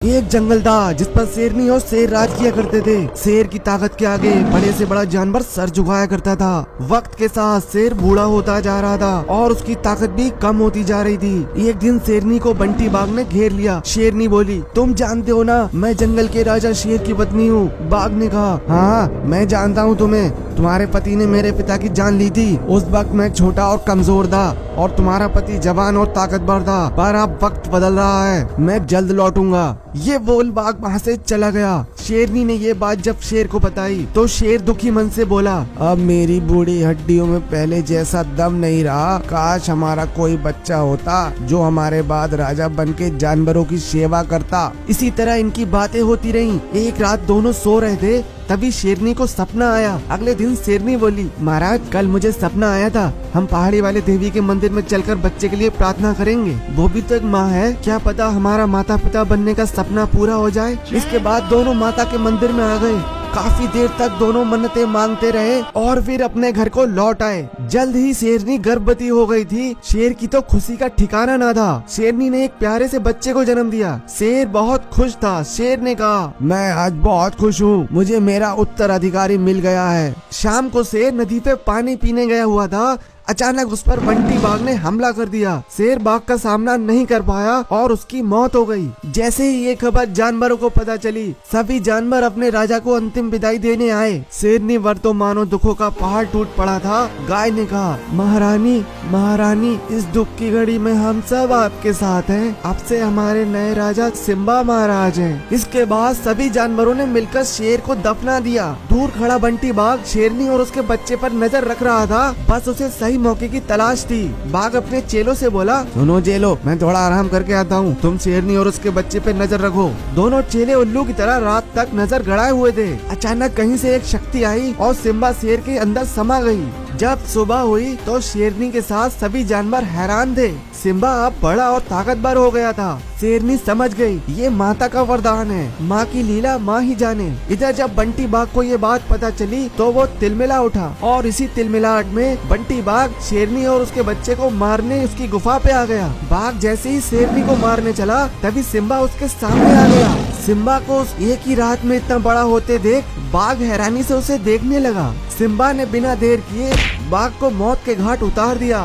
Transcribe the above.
एक जंगल था जिस पर शेरनी और शेर राज किया करते थे। शेर की ताकत के आगे बड़े से बड़ा जानवर सर झुकाया करता था। वक्त के साथ शेर बूढ़ा होता जा रहा था और उसकी ताकत भी कम होती जा रही थी। एक दिन शेरनी को बंटी बाघ ने घेर लिया। शेरनी बोली, तुम जानते हो ना, मैं जंगल के राजा शेर की पत्नी हूँ। बाघ ने कहा, हाँ मैं जानता हूँ तुम्हें। तुम्हारे पति ने मेरे पिता की जान ली थी। उस वक्त मैं छोटा और कमजोर था और तुम्हारा पति जवान और ताकतवर था, पर अब वक्त बदल रहा है, मैं जल्द लौटूंगा। ये बोल बाघ वहाँ से चला गया। शेरनी ने ये बात जब शेर को बताई तो शेर दुखी मन से बोला, अब मेरी बूढ़ी हड्डियों में पहले जैसा दम नहीं रहा। काश हमारा कोई बच्चा होता जो हमारे बाद राजा बन के जानवरों की सेवा करता। इसी तरह इनकी बातें होती रहीं। एक रात दोनों सो रहे थे, तभी शेरनी को सपना आया। अगले दिन शेरनी बोली, महाराज कल मुझे सपना आया था, हम पहाड़ी वाले देवी के मंदिर में चलकर बच्चे के लिए प्रार्थना करेंगे। वो भी तो एक माँ है, क्या पता हमारा माता पिता बनने का सपना पूरा हो जाए। इसके बाद दोनों माता के मंदिर में आ गए। काफी देर तक दोनों मन्नतें मांगते रहे और फिर अपने घर को लौट आए। जल्द ही शेरनी गर्भवती हो गई थी। शेर की तो खुशी का ठिकाना ना था। शेरनी ने एक प्यारे से बच्चे को जन्म दिया। शेर बहुत खुश था। शेर ने कहा, मैं आज बहुत खुश हूँ, मुझे मेरा उत्तराधिकारी मिल गया है। शाम को शेर नदी पे पानी पीने गया हुआ था। अचानक उस पर बंटी बाघ ने हमला कर दिया। शेर बाघ का सामना नहीं कर पाया और उसकी मौत हो गई। जैसे ही ये खबर जानवरों को पता चली, सभी जानवर अपने राजा को अंतिम विदाई देने आए। शेरनी वर तो मानो दुखों का पहाड़ टूट पड़ा था। गाय ने कहा, महारानी महारानी, इस दुख की घड़ी में हम सब आपके साथ हैं। अब से हमारे नए राजा सिम्बा महाराज हैं। इसके बाद सभी जानवरों ने मिलकर शेर को दफना दिया। दूर खड़ा बंटी बाघ शेरनी और उसके बच्चे पर नजर रख रहा था। बस उसे सही मौके की तलाश थी। बाघ अपने चेलों से बोला, सुनो चेलो, मैं थोड़ा आराम करके आता हूँ, तुम शेरनी और उसके बच्चे पे नजर रखो। दोनों चेले उल्लू की तरह रात तक नजर गड़ाए हुए थे। अचानक कहीं से एक शक्ति आई और सिम्बा शेर के अंदर समा गई। जब सुबह हुई तो शेरनी के साथ सभी जानवर हैरान थे। सिम्बा अब बड़ा और ताकतवर हो गया था। शेरनी समझ गई, ये माता का वरदान है, माँ की लीला माँ ही जाने। इधर जब बंटी बाघ को ये बात पता चली तो वो तिलमिला उठा और इसी तिलमिलाहट में बंटी बाघ शेरनी और उसके बच्चे को मारने उसकी गुफा पे आ गया। बाघ जैसे ही शेरनी को मारने चला, तभी सिम्बा उसके सामने आ गया। सिम्बा को एक ही रात में इतना बड़ा होते देख बाघ हैरानी से उसे देखने लगा। सिम्बा ने बिना देर किए बाघ को मौत के घाट उतार दिया।